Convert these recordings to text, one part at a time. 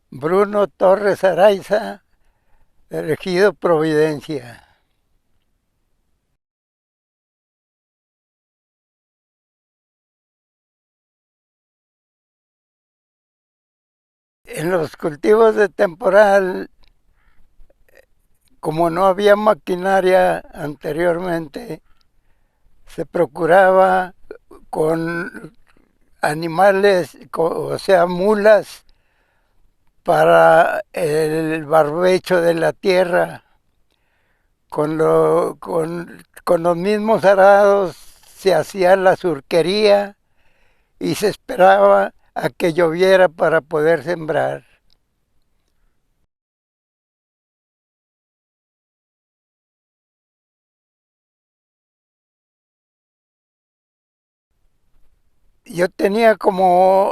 Bruno Torres Araiza, elegido Providencia. En los cultivos de temporal, como no había maquinaria anteriormente, se procuraba con animales, o sea, mulas, para el barbecho de la tierra. Con los mismos arados se hacía la surquería y se esperaba a que lloviera para poder sembrar. Yo tenía como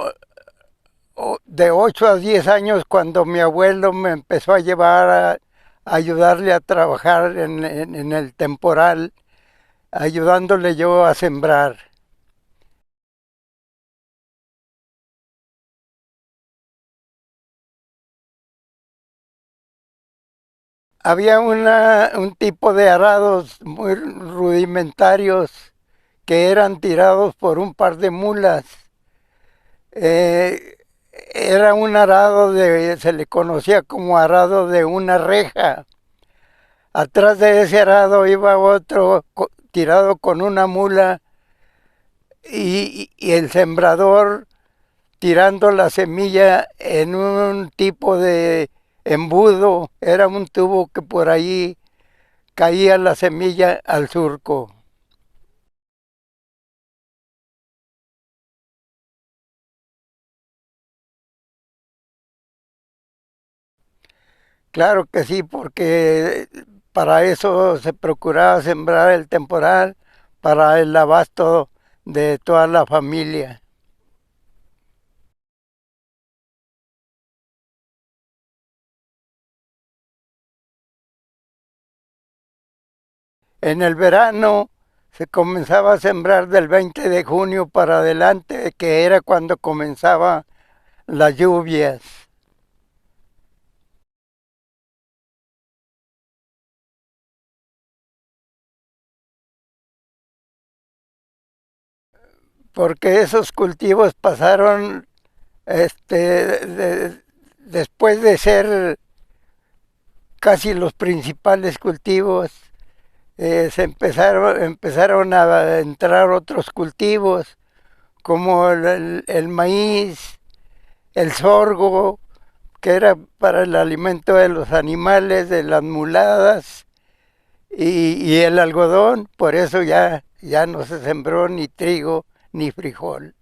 de 8 a 10 años cuando mi abuelo me empezó a llevar a ayudarle a trabajar en el temporal, ayudándole yo a sembrar. Había un tipo de arados muy rudimentarios que eran tirados por un par de mulas. Eh, Era un arado se le conocía como arado de una reja. Atrás de ese arado iba otro tirado con una mula y el sembrador tirando la semilla en un tipo de embudo. Era un tubo que por ahí caía la semilla al surco. Claro que sí, porque para eso se procuraba sembrar el temporal para el abasto de toda la familia. En el verano se comenzaba a sembrar del 20 de junio para adelante, que era cuando comenzaba las lluvias, porque esos cultivos pasaron, después de ser casi los principales cultivos, empezaron a entrar otros cultivos como el maíz, el sorgo, que era para el alimento de los animales, de las muladas, y el algodón. Por eso ya no se sembró ni trigo ni frijol.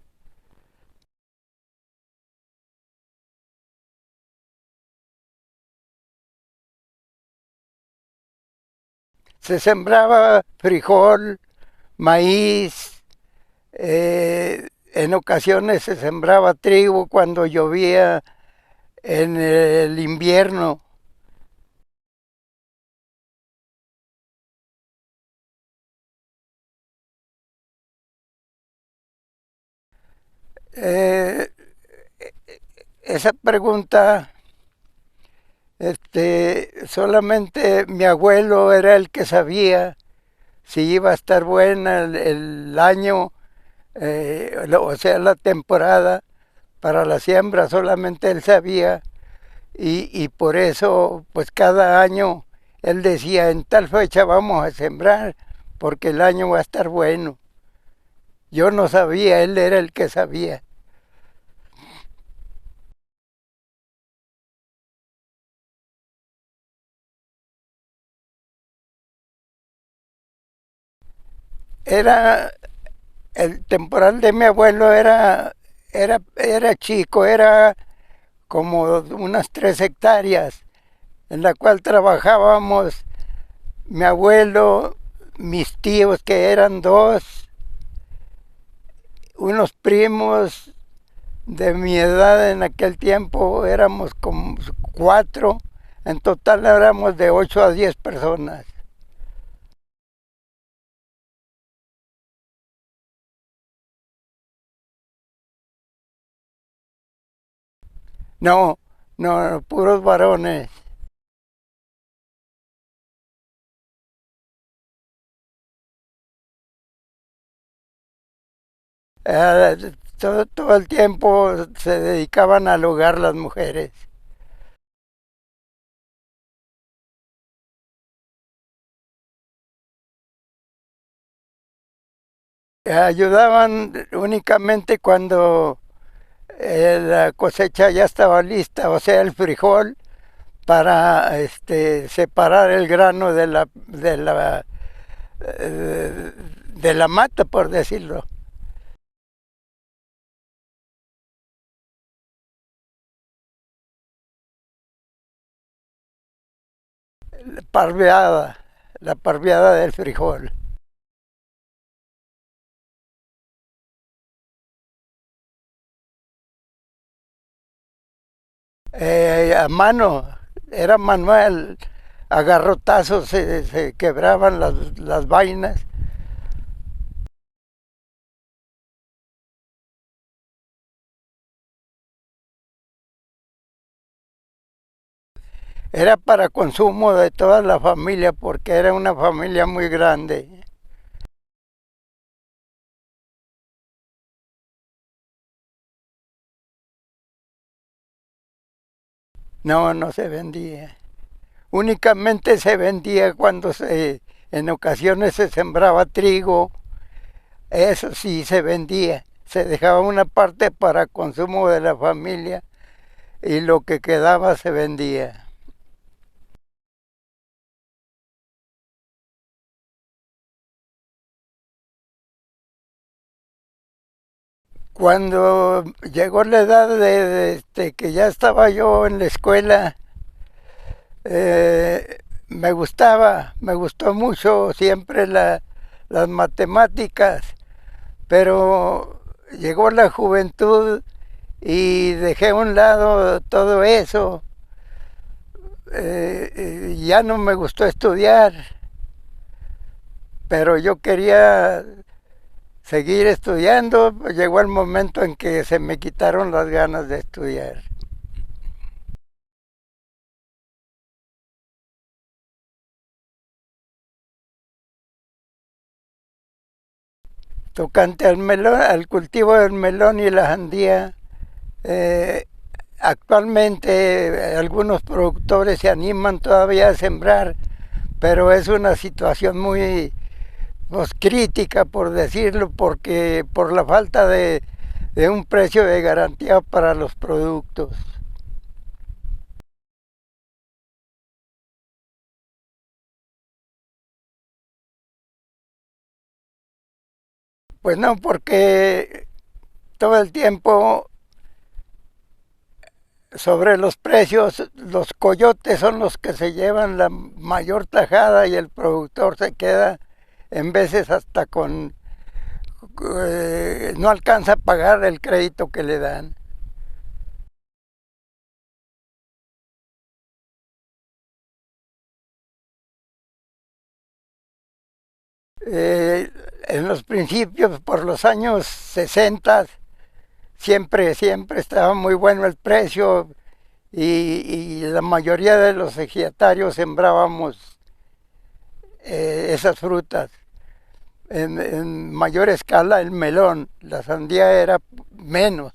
Se sembraba frijol, maíz, en ocasiones se sembraba trigo cuando llovía en el invierno. Eh, Esa pregunta, solamente mi abuelo era el que sabía si iba a estar buena el año, o sea, la temporada para la siembra, solamente él sabía y por eso, pues cada año él decía, en tal fecha vamos a sembrar porque el año va a estar bueno. Yo no sabía, él era el que sabía. Era el temporal de mi abuelo era chico, era como unas 3 hectáreas, en la cual trabajábamos mi abuelo, mis tíos que eran dos, unos primos de mi edad en aquel tiempo éramos como cuatro, en total éramos de 8 a 10 personas. No, no, puros varones. Todo el tiempo se dedicaban al hogar las mujeres. Ayudaban únicamente cuando la cosecha ya estaba lista, o sea, el frijol, para separar el grano de la mata, por decirlo. Parveada, la parveada del frijol. A mano, era manual, a garrotazos se quebraban las vainas. Era para consumo de toda la familia porque era una familia muy grande. No, no se vendía. Únicamente se vendía cuando en ocasiones se sembraba trigo, eso sí se vendía. Se dejaba una parte para consumo de la familia y lo que quedaba se vendía. Cuando llegó la edad que ya estaba yo en la escuela, me gustó mucho siempre las matemáticas, pero llegó la juventud y dejé a un lado todo eso. Ya no me gustó estudiar, pero yo quería seguir estudiando. Llegó el momento en que se me quitaron las ganas de estudiar. Tocante al melón, al cultivo del melón y la sandía, eh, actualmente algunos productores se animan todavía a sembrar, pero es una situación muy, pues, crítica, por decirlo, porque por la falta de un precio de garantía para los productos. Pues no, porque todo el tiempo sobre los precios, los coyotes son los que se llevan la mayor tajada y el productor se queda en veces hasta con no alcanza a pagar el crédito que le dan. Eh, en los principios, por los años 60, siempre estaba muy bueno el precio y la mayoría de los ejidatarios sembrábamos esas frutas. En mayor escala el melón, la sandía era menos.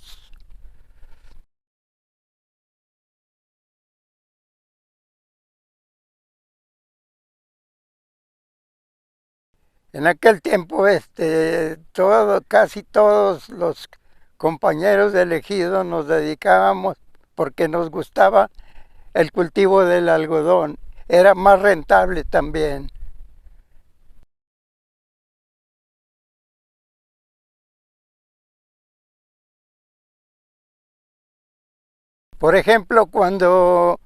En aquel tiempo, casi todos los compañeros del ejido nos dedicábamos porque nos gustaba el cultivo del algodón. Era más rentable también. Por ejemplo, cuando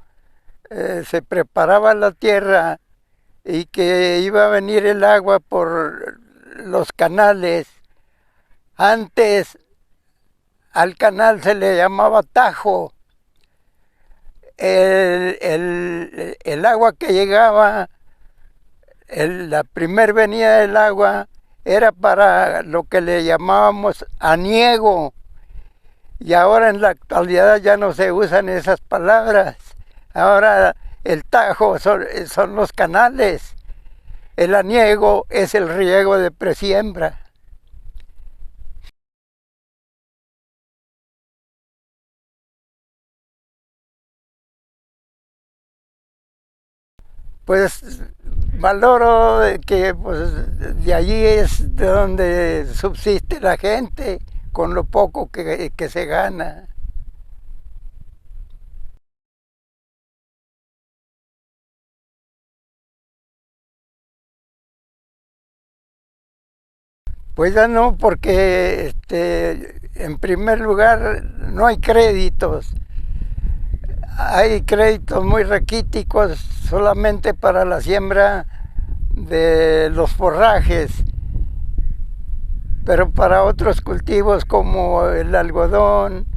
se preparaba la tierra y que iba a venir el agua por los canales, antes al canal se le llamaba tajo. El agua que llegaba, la primer venida del agua era para lo que le llamábamos aniego Y ahora en la actualidad ya no se usan esas palabras. Ahora el tajo son los canales. El aniego es el riego de presiembra. Pues valoro de que pues, de allí es de donde subsiste la gente con lo poco que se gana. Pues ya no, porque en primer lugar no hay créditos. Hay créditos muy raquíticos solamente para la siembra de los forrajes, pero para otros cultivos como el algodón,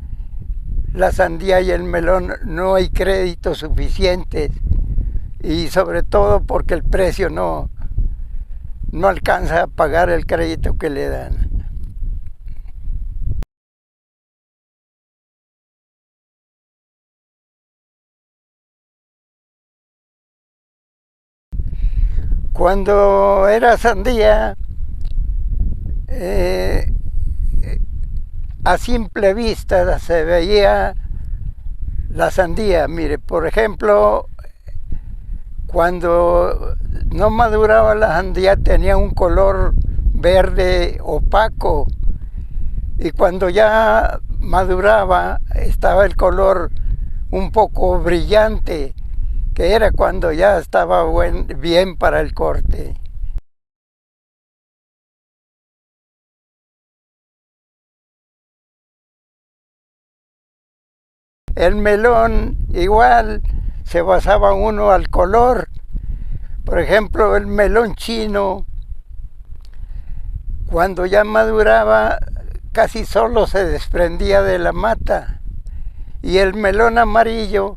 la sandía y el melón no hay créditos suficientes, y sobre todo porque el precio no alcanza a pagar el crédito que le dan. Cuando era sandía, eh, a simple vista se veía la sandía. Mire, por ejemplo, cuando no maduraba la sandía tenía un color verde opaco, y cuando ya maduraba estaba el color un poco brillante, que era cuando ya estaba bien para el corte. El melón igual se basaba uno al color. Por ejemplo, el melón chino, cuando ya maduraba, casi solo se desprendía de la mata. Y el melón amarillo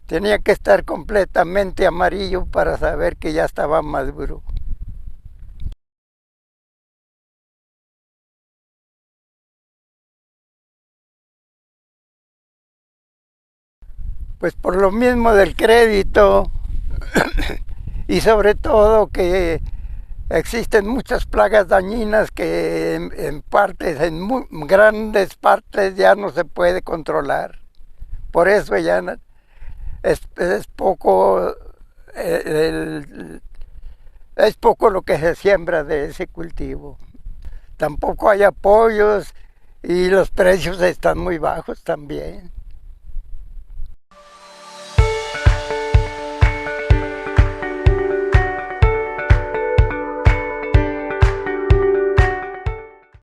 tenía que estar completamente amarillo para saber que ya estaba maduro. Pues por lo mismo del crédito, y sobre todo que existen muchas plagas dañinas que en partes, en grandes partes ya no se puede controlar. Por eso ya es poco es poco lo que se siembra de ese cultivo. Tampoco hay apoyos y los precios están muy bajos también.